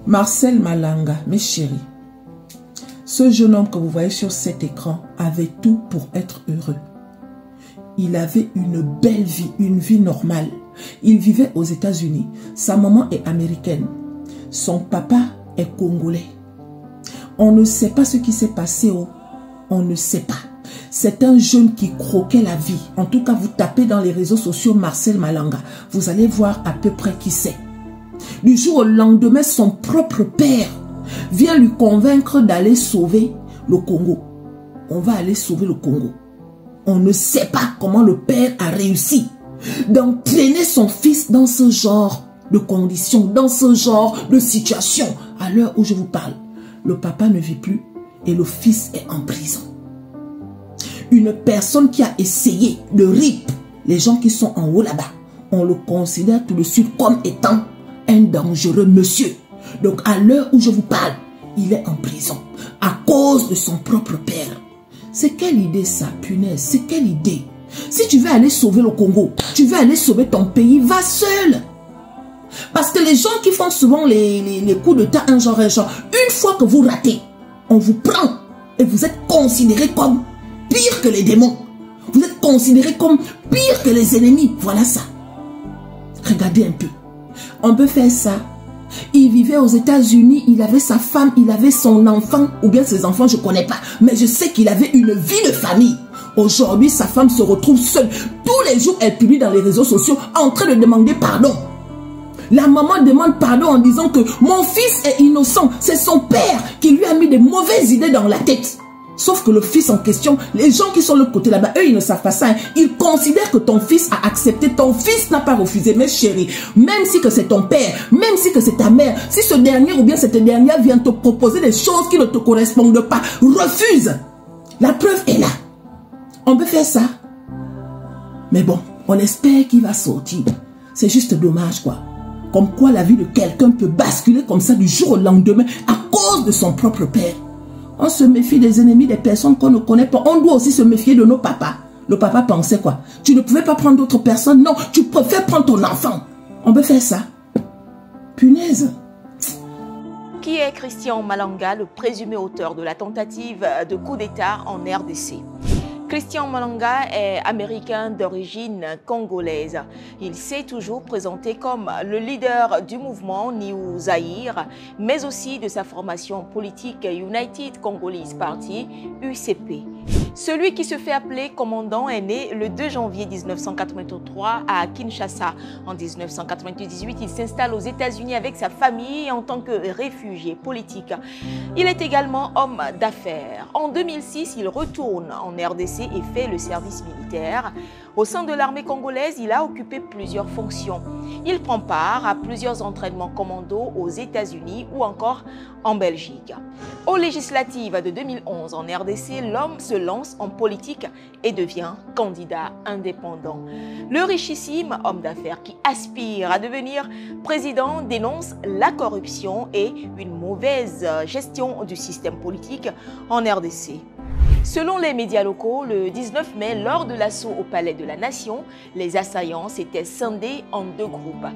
Marcel Malanga, mes chéris, ce jeune homme que vous voyez sur cet écran avait tout pour être heureux. Il avait une belle vie, une vie normale. Il vivait aux États-Unis. Sa maman est américaine. Son papa est congolais. On ne sait pas ce qui s'est passé. On ne sait pas. C'est un jeune qui croquait la vie. En tout cas, vous tapez dans les réseaux sociaux Marcel Malanga. Vous allez voir à peu près qui c'est. Du jour au lendemain, son propre père vient lui convaincre d'aller sauver le Congo. On va aller sauver le Congo. On ne sait pas comment le père a réussi d'entraîner son fils dans ce genre de conditions, dans ce genre de situation. À l'heure où je vous parle, le papa ne vit plus et le fils est en prison. Une personne qui a essayé de RIP, les gens qui sont en haut là-bas, on le considère tout de suite comme étant un dangereux monsieur. Donc à l'heure où je vous parle, il est en prison à cause de son propre père. C'est quelle idée ça, punaise? C'est quelle idée? Si tu veux aller sauver le Congo, tu veux aller sauver ton pays, va seul. Parce que les gens qui font souvent les coups de tas, un genre, une fois que vous ratez, on vous prend et vous êtes considéré comme pire que les démons. Vous êtes considéré comme pire que les ennemis. Voilà ça. Regardez un peu. On peut faire ça. Il vivait aux États-Unis, il avait sa femme, il avait son enfant, ou bien ses enfants, je ne connais pas. Mais je sais qu'il avait une vie de famille. Aujourd'hui, sa femme se retrouve seule. Tous les jours, elle publie dans les réseaux sociaux en train de demander pardon. La maman demande pardon en disant que mon fils est innocent. C'est son père qui lui a mis des mauvaises idées dans la tête. Sauf que le fils en question, les gens qui sont de l'autre côté là-bas, eux, ils ne savent pas ça. Hein. Ils considèrent que ton fils a accepté. Ton fils n'a pas refusé. Mais chérie, même si que c'est ton père, même si que c'est ta mère, si ce dernier ou bien cette dernière vient te proposer des choses qui ne te correspondent pas, refuse. La preuve est là. On peut faire ça. Mais bon, on espère qu'il va sortir. C'est juste dommage, quoi. Comme quoi la vie de quelqu'un peut basculer comme ça du jour au lendemain à cause de son propre père. On se méfie des ennemis, des personnes qu'on ne connaît pas. On doit aussi se méfier de nos papas. Le papa pensait quoi? Tu ne pouvais pas prendre d'autres personnes? Non, tu préfères prendre ton enfant. On peut faire ça. Punaise. Qui est Christian Malanga, le présumé auteur de la tentative de coup d'État en RDC? Christian Malanga est américain d'origine congolaise. Il s'est toujours présenté comme le leader du mouvement New Zaïre, mais aussi de sa formation politique United Congolese Party, UCP. Celui qui se fait appeler commandant est né le 2 janvier 1983 à Kinshasa. En 1998, il s'installe aux États-Unis avec sa famille en tant que réfugié politique. Il est également homme d'affaires. En 2006, il retourne en RDC et fait le service militaire. Au sein de l'armée congolaise, il a occupé plusieurs fonctions. Il prend part à plusieurs entraînements commando aux États-Unis ou encore en Belgique. Aux législatives de 2011 en RDC, l'homme se lance en politique et devient candidat indépendant. Le richissime homme d'affaires qui aspire à devenir président dénonce la corruption et une mauvaise gestion du système politique en RDC. Selon les médias locaux, le 19 mai, lors de l'assaut au Palais de la Nation, les assaillants s'étaient scindés en deux groupes.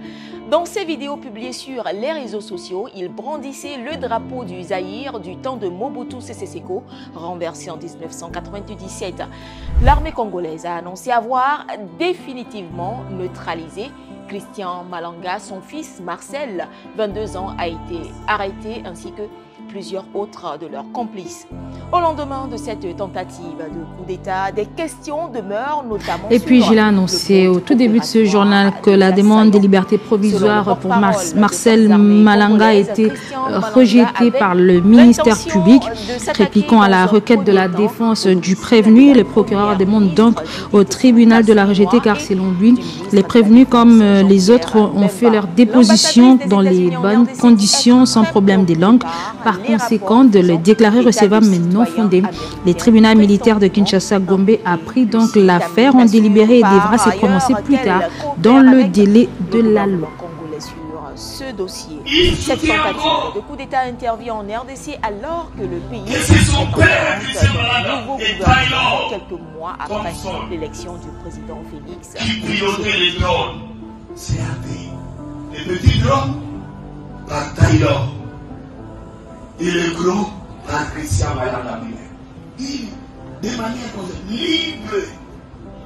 Dans ces vidéos publiées sur les réseaux sociaux, ils brandissaient le drapeau du Zaïre du temps de Mobutu Sese Seko, renversé en 1997. L'armée congolaise a annoncé avoir définitivement neutralisé Christian Malanga. Son fils Marcel, 22 ans, a été arrêté ainsi que plusieurs autres de leurs complices. Au lendemain de cette tentative de coup d'État, des questions demeurent notamment. Et puis j'ai annoncé au tout début de ce journal que la demande de liberté provisoire pour Marcel Malanga a été rejetée par le ministère public. Répliquant à la requête de la défense du prévenu, le procureur demande donc au tribunal de la rejeter car selon lui, les prévenus comme les autres ont fait leur déposition dans les bonnes conditions sans problème de langue. Par conséquent, de le déclarer recevable mais non fondé. Les tribunaux militaires de Kinshasa-Gombe a pris donc l'affaire en délibéré et devra se prononcer plus tard dans le délai de la loi. Ce dossier. Cette tentative de coup d'État intervient en RDC alors que le pays est en attente d'un nouveau gouvernement quelques mois après l'élection du président Félix. Les drones, c'est un pays. Les petits drones, par Taylor. Et le gros par Christian Malanga lui-même. Il, de manière libre,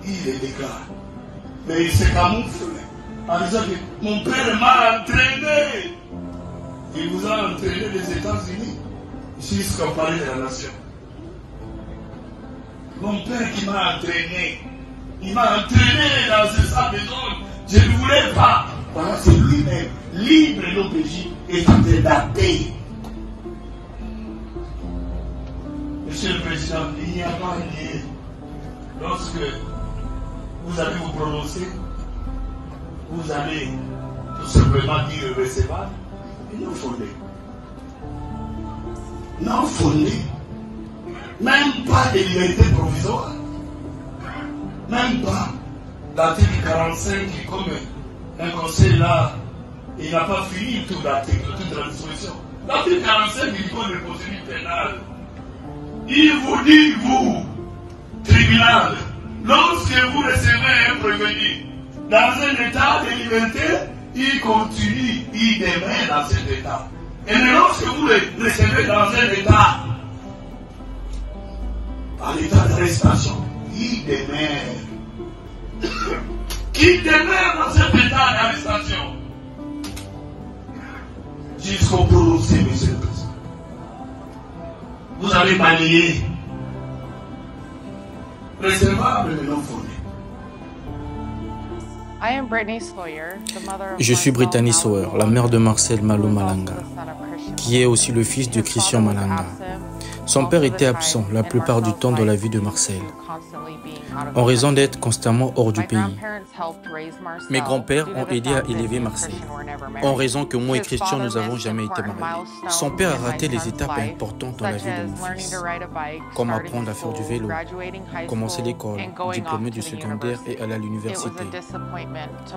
il le déclare. Mais il se camoufle en disant que mon père m'a entraîné. Il vous a entraîné des États-Unis jusqu'au palais de la nation. Mon père qui m'a entraîné, il m'a entraîné dans ce salle de zone. Je ne voulais pas. Voilà, c'est lui-même, libre de l'OPJ, est en train d'appeler. Monsieur le Président, il n'y a pas lié. Lorsque vous allez vous prononcer, vous allez tout simplement dire recevable et non fondé. Non fondé. Même pas de liberté provisoire. Même pas l'article 45 qui, comme un conseil là, il n'a pas fini tout l'article, toute la disposition. L'article 45 du code de procédure pénale, il vous dit, vous, tribunal, lorsque vous recevez un prévenu dans un état de liberté, il continue, il demeure dans cet état. Et lorsque vous le recevez dans un état, en état d'arrestation, il demeure. Qui demeure dans cet état d'arrestation jusqu'au prononcé, monsieur le Président. Vous avez balayé recevable mais non fondé. Je suis Brittany Sawyer, la mère de Marcel Malo Malanga, qui est aussi le fils de Christian Malanga. Son père était absent la plupart du temps dans la vie de Marcel, en raison d'être constamment hors du pays. Mes grands-pères ont aidé à élever Marcel, en raison que moi et Christian nous n'avons jamais été mariés. Son père a raté les étapes importantes dans la vie de mon fils, comme apprendre à faire du vélo, commencer l'école, diplômé du secondaire et aller à l'université.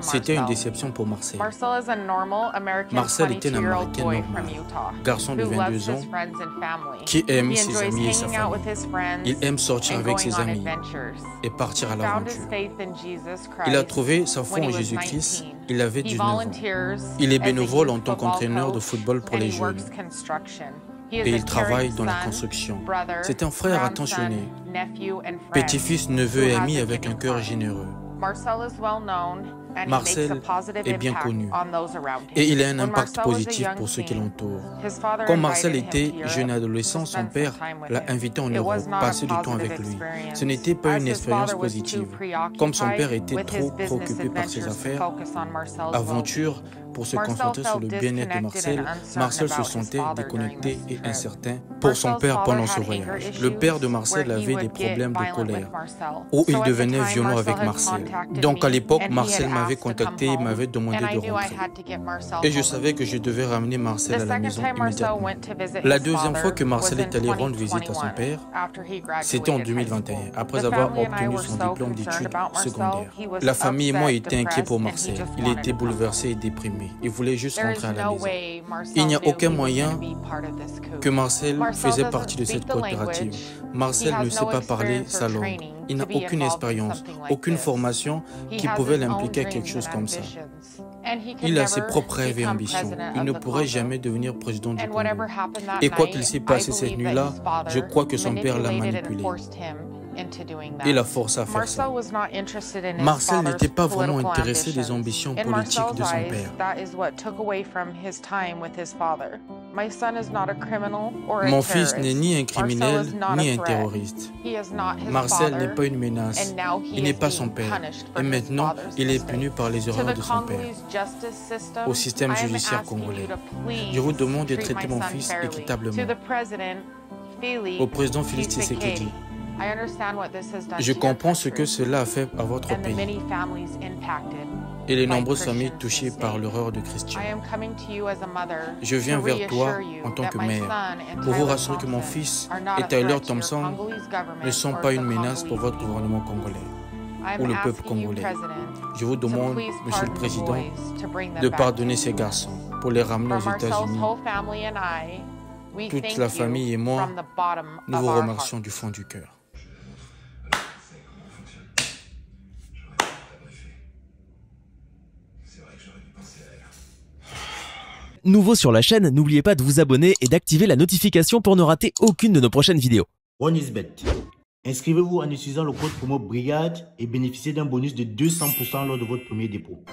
C'était une déception pour Marcel. Marcel était un Américain normal, garçon de 22 ans, qui aime ses amis et sa famille. Il aime sortir avec ses amis et partir à l'aventure. Il a trouvé sa foi en Jésus-Christ, il avait 19 ans. Il est bénévole en tant qu'entraîneur de football pour les jeunes. Et il travaille dans la construction. C'est un frère attentionné, petit-fils, neveu et ami avec un cœur généreux. Marcel est bien connu et il a un impact positif pour ceux qui l'entourent. Quand Marcel était jeune adolescent, son père l'a invité en Europe, passer du temps avec lui. Ce n'était pas une expérience positive. Comme son père était trop préoccupé par ses affaires, aventures, pour se concentrer sur le bien-être de Marcel, Marcel se sentait déconnecté et incertain pour son père pendant ce voyage. Le père de Marcel avait des problèmes de colère, où il devenait violent avec Marcel. Donc à l'époque, Marcel m'avait contacté et m'avait demandé de rentrer. Et je savais que je devais ramener Marcel à la maison immédiatement. La deuxième fois que Marcel est allé rendre visite à son père, c'était en 2021, après avoir obtenu son diplôme d'études secondaires. La famille et moi étions inquiets pour Marcel. Il était bouleversé et déprimé. Il voulait juste rentrer à la maison. Il n'y a aucun moyen que Marcel faisait partie de cette coopérative. Marcel ne sait pas parler sa langue. Il n'a aucune expérience, aucune formation qui pouvait l'impliquer à quelque chose comme ça. Il a ses propres rêves et ambitions. Il ne pourrait jamais devenir président du Congo. Et quoi qu'il s'est passé cette nuit-là, je crois que son père l'a manipulé. Et la force à faire ça. Marcel n'était pas vraiment intéressé des ambitions politiques de son père. Mon fils n'est ni un criminel ni un terroriste. Marcel n'est pas une menace. Il n'est pas son père. Et maintenant, il est puni par les erreurs de son père. Au système judiciaire congolais, je vous demande de traiter mon fils équitablement. Au président Félix Tshisekedi, je comprends ce que cela a fait à votre pays et les nombreuses familles touchées par l'horreur de Christian. Je viens vers toi en tant que mère pour vous rassurer que mon fils et Tyler Thompson ne sont pas une menace pour votre gouvernement congolais ou le peuple congolais. Je vous demande, Monsieur le Président, de pardonner ces garçons pour les ramener aux États-Unis. Toute la famille et moi, nous vous remercions du fond du cœur. êtes nouveau sur la chaîne, n'oubliez pas de vous abonner et d'activer la notification pour ne rater aucune de nos prochaines vidéos. OneXBet. Inscrivez-vous en utilisant le code promo BRIGADE et bénéficiez d'un bonus de 200% lors de votre premier dépôt.